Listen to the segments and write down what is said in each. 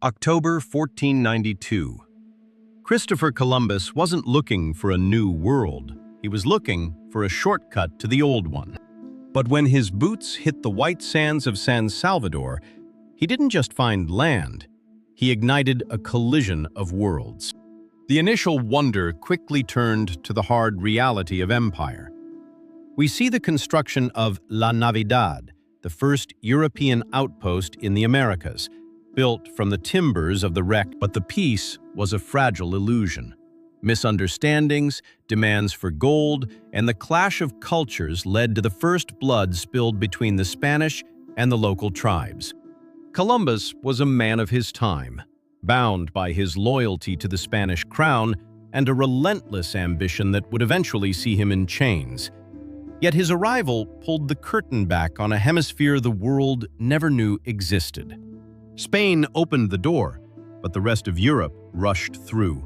October 1492. Christopher Columbus wasn't looking for a new world. He was looking for a shortcut to the old one. But when his boots hit the white sands of San Salvador, he didn't just find land. He ignited a collision of worlds. The initial wonder quickly turned to the hard reality of empire. We see the construction of La Navidad, the first European outpost in the Americas, built from the timbers of the wreck, but the peace was a fragile illusion. Misunderstandings, demands for gold, and the clash of cultures led to the first blood spilled between the Spanish and the local tribes. Columbus was a man of his time, bound by his loyalty to the Spanish crown and a relentless ambition that would eventually see him in chains. Yet his arrival pulled the curtain back on a hemisphere the world never knew existed. Spain opened the door, but the rest of Europe rushed through.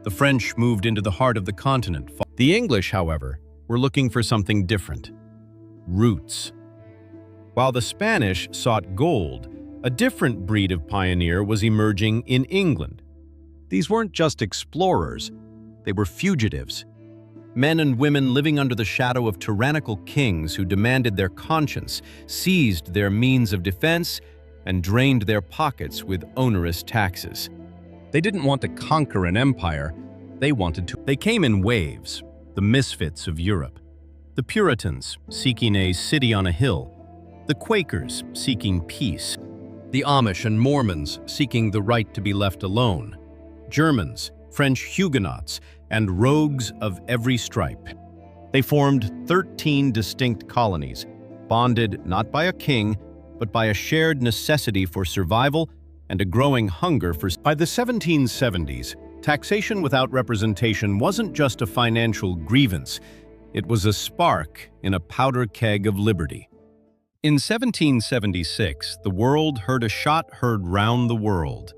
The French moved into the heart of the continent. The English, however, were looking for something different: roots. While the Spanish sought gold, a different breed of pioneer was emerging in England. These weren't just explorers, they were fugitives. Men and women living under the shadow of tyrannical kings who demanded their conscience, seized their means of defense, and drained their pockets with onerous taxes. They didn't want to conquer an empire, they wanted to. They came in waves, the misfits of Europe. The Puritans, seeking a city on a hill. The Quakers, seeking peace. The Amish and Mormons, seeking the right to be left alone. Germans, French Huguenots, and rogues of every stripe. They formed 13 distinct colonies, bonded not by a king, but by a shared necessity for survival and a growing hunger for. By the 1770s, taxation without representation wasn't just a financial grievance, it was a spark in a powder keg of liberty. In 1776, the world heard a shot heard round the world.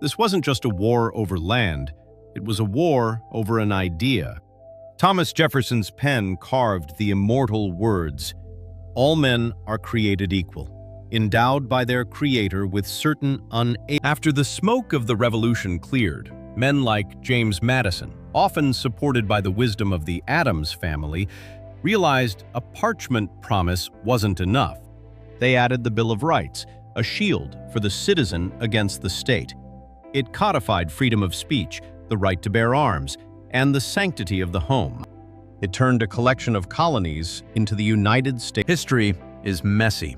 This wasn't just a war over land, it was a war over an idea. Thomas Jefferson's pen carved the immortal words, "All men are created equal, endowed by their Creator with certain After the smoke of the Revolution cleared, men like James Madison, often supported by the wisdom of the Adams family, realized a parchment promise wasn't enough. They added the Bill of Rights, a shield for the citizen against the state. It codified freedom of speech, the right to bear arms, and the sanctity of the home. It turned a collection of colonies into the United States. History is messy.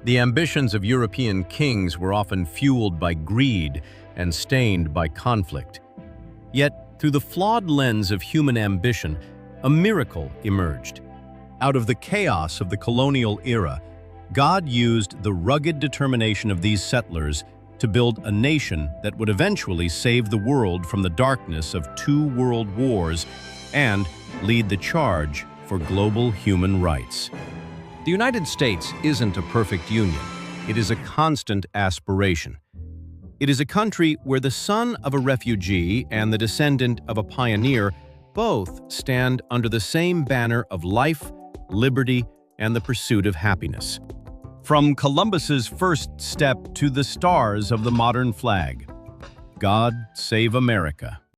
The ambitions of European kings were often fueled by greed and stained by conflict. Yet, through the flawed lens of human ambition, a miracle emerged. Out of the chaos of the colonial era, God used the rugged determination of these settlers to build a nation that would eventually save the world from the darkness of 2 world wars and lead the charge for global human rights. The United States isn't a perfect union. It is a constant aspiration. It is a country where the son of a refugee and the descendant of a pioneer both stand under the same banner of life, liberty, and the pursuit of happiness. From Columbus's first step to the stars of the modern flag, God save America.